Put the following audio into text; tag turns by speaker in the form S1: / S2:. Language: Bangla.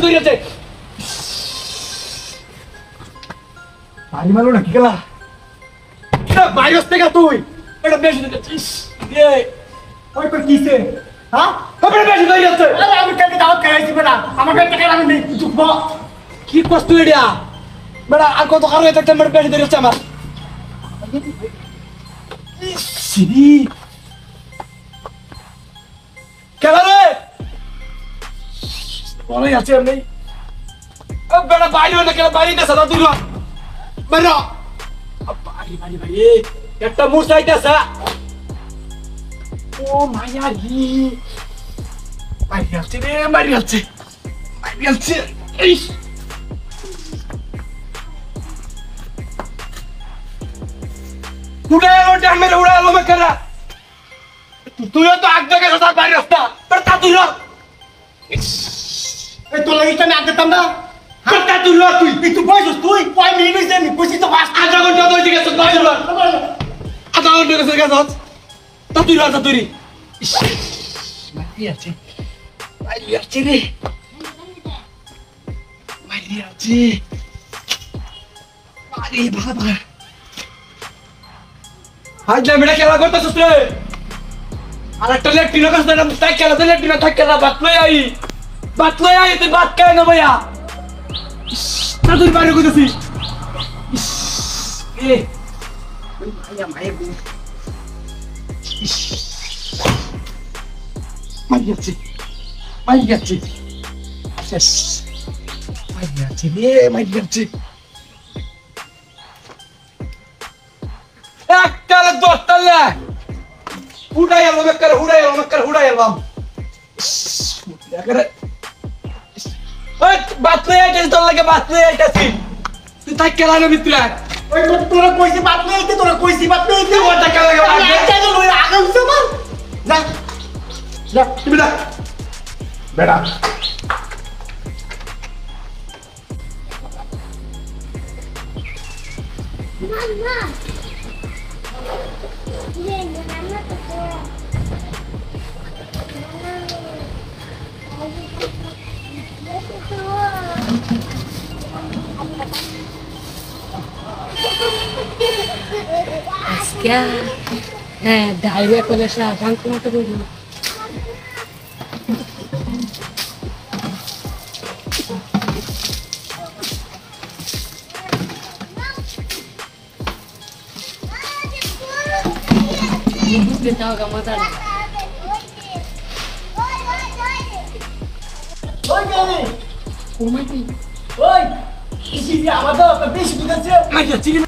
S1: ধরিয়েছে
S2: বাড়ি মারলো না কি গেলা
S1: বাইরে থেকে তুই এটা বেশি ধরিয়েছিস
S2: ওই কই কিসে হ্যাঁ
S1: কবে বেশি ধরিয়েছে
S2: আরে আমি কালকে দাওয়াত খাইছি বেটা আমার কাছে টাকা আমি নেই চুপ
S1: কি কষ্ট এটা বেটা আর কত কারো থাকতে আমার বেশি ধরিয়েছে আমার
S2: সিরি
S1: কেন রে বলাই আছে এমনি বেটা বাইরে না কেন বাইরে না সাদা তুই বেটা বাড়ি বাড়ি বাড়ি একটা মুড় চাইতেছে ও মায়া গি বাইরে আছে রে বাইরে আছে এই উড়ালো ডান মেরে উড়ালো মেকরা তুইও তো আগ জায়গায় সাদা বাইরে রাস্তা বেটা তুই র
S2: এই তো লাগি আমি আগে তাম না
S1: বেটা তুই র তুই
S2: তুই বসস তুই কয় মিনিট হইছে আমি কইছি তো ফাস্ট
S1: আধা ঘন্টা ধরে গেছে বাইরে র আধা ঘন্টা গেছে গেছে তা তুই র তুই বাইরে আছে রে বাইরে আছে আরে বাবা আজ না মেরা খেলা করতেছিস রে আর একটা লেট্রিনের কাছে না তাই খেলা তো লেট্রিনে থাক খেলা বাত লই আই তুই বাত খায় না ভাইয়া তা তুই বাইরে কইতেছি এ মাইয়া মাইয়া গো মাইয়াছে শেষ মাইয়াছে রে মাইয়াছে একটালে দশটালে উড়াই এলাম একবারে উড়াই এলাম বাত লই আইতেছি তোর লাগে বাত লই আইতেছি তুই তাই খেলা না মিত্রা
S2: ওই তো তোরা কইছি বাত নেই তোরা কইছি বাত নেই
S1: তুই ওটা খেলা
S2: আমি একটা তো লই আগে উঠছে আমার যা যা
S1: তুমি না
S2: বেটা
S3: Mama. Ini mana tuh?
S4: Aska, dahil ko na siya. Saan ko matulog? Gusto tawag ang mata.
S2: ওই গানি
S4: Umati.
S2: ওই ইসি দিয়া আমাদের বেশি দিতেছে
S1: মাইয়াছে